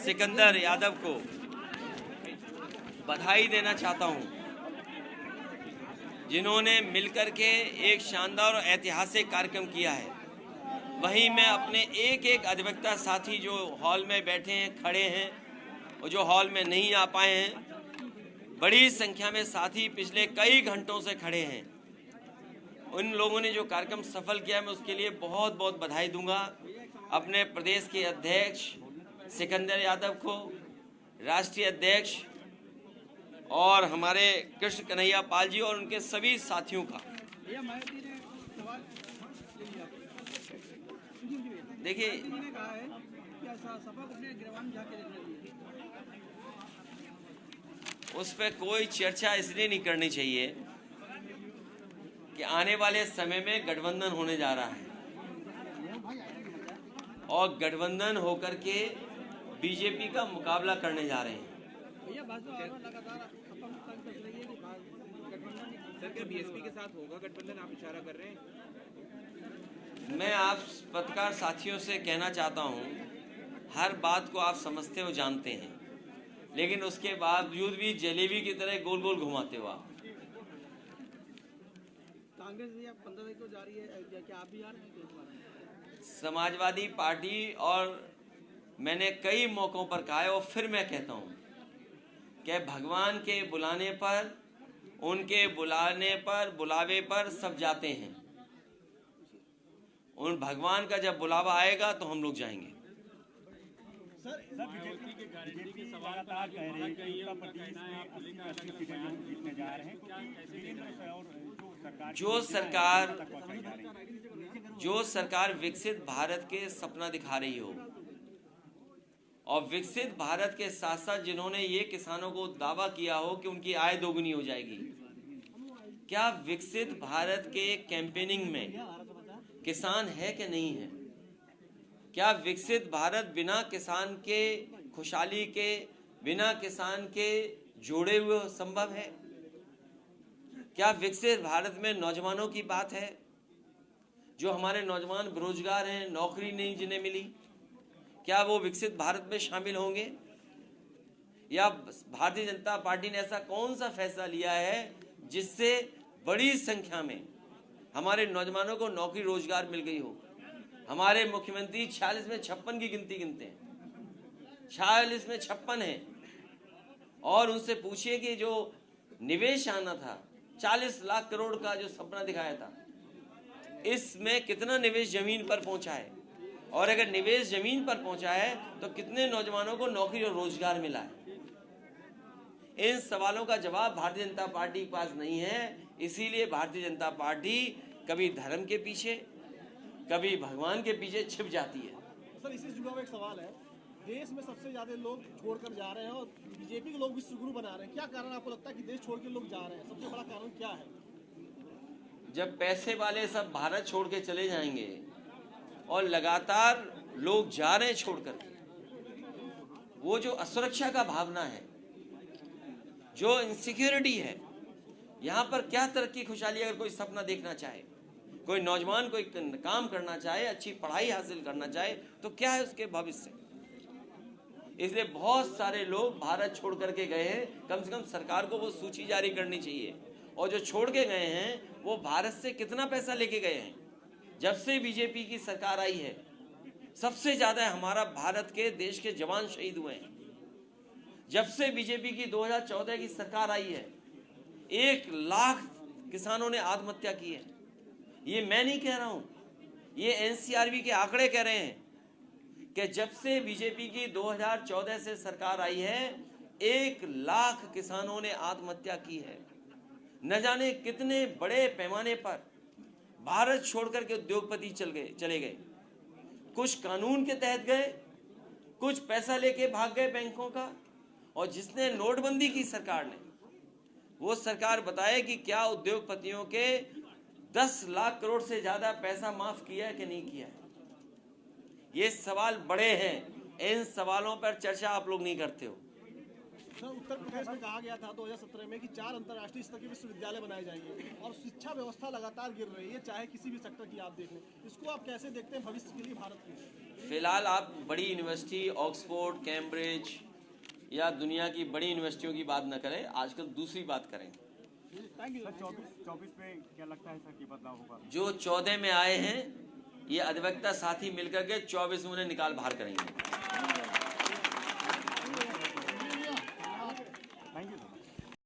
सिकंदर यादव को बधाई देना चाहता हूं, जिन्होंने मिलकर के एक शानदार और ऐतिहासिक कार्यक्रम किया है। वहीं मैं अपने एक एक अधिवक्ता साथी जो हॉल में बैठे हैं, खड़े हैं और जो हॉल में नहीं आ पाए हैं, बड़ी संख्या में साथी पिछले कई घंटों से खड़े हैं, उन लोगों ने जो कार्यक्रम सफल किया, मैं उसके लिए बहुत बहुत बधाई दूंगा। अपने प्रदेश के अध्यक्ष सिकंदर यादव को, राष्ट्रीय अध्यक्ष और हमारे कृष्ण कन्हैया पाल जी और उनके सभी साथियों का। देखिए, उस पर कोई चर्चा इसलिए नहीं करनी चाहिए कि आने वाले समय में गठबंधन होने जा रहा है और गठबंधन होकर के बीजेपी का मुकाबला करने जा रहे हैं। सर, बीएसपी के साथ होगा गठबंधन, आप इशारा कर रहे हैं? मैं आप पत्रकार साथियों से कहना चाहता हूं, हर बात को आप समझते हो, जानते हैं, लेकिन उसके बावजूद भी जलेबी की तरह गोल गोल घुमाते हो आप। कांग्रेस 15 तारीख को जा रही है, क्या आप भी आ रहे हैं? समाजवादी पार्टी, और मैंने कई मौकों पर कहा है और फिर मैं कहता हूं कि भगवान के बुलाने पर, उनके बुलावे पर सब जाते हैं। उन भगवान का जब बुलावा आएगा तो हम लोग जाएंगे। सर, बीजेपी के गारंटी की सवाल लगातार कह रहे हैं कि उत्तर प्रदेश में 80 सीटें लोग जीतने जा रहे हैं, जो सरकार विकसित भारत के सपना दिखा रही हो और विकसित भारत के साथ साथ जिन्होंने ये किसानों को दावा किया हो कि उनकी आय दोगुनी हो जाएगी, क्या विकसित भारत के कैंपेनिंग में किसान है कि नहीं है? क्या विकसित भारत बिना किसान के खुशहाली के, बिना किसान के जोड़े हुए संभव है? क्या विकसित भारत में नौजवानों की बात है? जो हमारे नौजवान बेरोजगार हैं, नौकरी नहीं जिन्हें मिली, क्या वो विकसित भारत में शामिल होंगे? या भारतीय जनता पार्टी ने ऐसा कौन सा फैसला लिया है जिससे बड़ी संख्या में हमारे नौजवानों को नौकरी रोजगार मिल गई हो? हमारे मुख्यमंत्री 46 में 56 की गिनती गिनते हैं, 46 में 56 है। और उनसे पूछिए कि जो निवेश आना था 40 लाख करोड़ का जो सपना दिखाया था, इसमें कितना निवेश जमीन पर पहुंचा है? और अगर निवेश जमीन पर पहुंचा है तो कितने नौजवानों को नौकरी और रोजगार मिला है? इन सवालों का जवाब भारतीय जनता पार्टी के पास नहीं है। इसीलिए भारतीय जनता पार्टी कभी धर्म के पीछे, कभी भगवान के पीछे छिप जाती है। सर, इसी जुड़ा हुआ एक सवाल है, देश में सबसे ज्यादा लोग छोड़कर जा रहे हैं और बीजेपी के लोग भी सुगुरु बना रहे हैं, क्या कारण आपको लगता है कि देश छोड़ के लोग जा रहे हैं? सबसे बड़ा कारण क्या है? जब पैसे वाले सब भारत छोड़ के चले जाएंगे और लगातार लोग जा रहे हैं छोड़कर, वो जो असुरक्षा का भावना है, जो इनसिक्योरिटी है, यहाँ पर क्या तरक्की खुशहाली? अगर कोई सपना देखना चाहे, कोई नौजवान कोई काम करना चाहे, अच्छी पढ़ाई हासिल करना चाहे, तो क्या है उसके भविष्य? इसलिए बहुत सारे लोग भारत छोड़ करके गए हैं। कम से कम सरकार को वो सूची जारी करनी चाहिए, और जो छोड़ के गए हैं वो भारत से कितना पैसा लेके गए हैं। जब से बीजेपी की सरकार आई है, सबसे ज्यादा हमारा भारत के देश के जवान शहीद हुए हैं। जब से बीजेपी की 2014 की सरकार आई है, 1 लाख किसानों ने आत्महत्या की है। ये मैं नहीं कह रहा हूं, ये एनसीआरबी के आंकड़े कह रहे हैं कि जब से बीजेपी की 2014 से सरकार आई है, 1 लाख किसानों ने आत्महत्या की है। न जाने कितने बड़े पैमाने पर भारत छोड़कर के उद्योगपति चले गए। कुछ कानून के तहत गए, कुछ पैसा लेके भाग गए बैंकों का। और जिसने नोटबंदी की सरकार ने, वो सरकार बताए कि क्या उद्योगपतियों के 10 लाख करोड़ से ज्यादा पैसा माफ किया है कि नहीं किया है? ये सवाल बड़े हैं, इन सवालों पर चर्चा आप लोग नहीं करते हो। सर, उत्तर प्रदेश में कहा गया था 2017 में कि 4 अंतर्राष्ट्रीय स्तर के विश्वविद्यालय बनाए जाएंगे और शिक्षा व्यवस्था लगातार गिर रही है, चाहे किसी भी सेक्टर की आप देख लें। इसको आप कैसे देखते हैं भविष्य के लिए भारत के? फिलहाल आप बड़ी यूनिवर्सिटी ऑक्सफोर्ड, कैम्ब्रिज या दुनिया की बड़ी यूनिवर्सिटियों की बात न करें, आजकल दूसरी बात करें। सर 24 में क्या लगता है सर कि बदलाव होगा? जो 14 में आए हैं, ये अधिवक्ता साथी मिलकर के 24 में उन्हें निकाल बाहर करेंगे।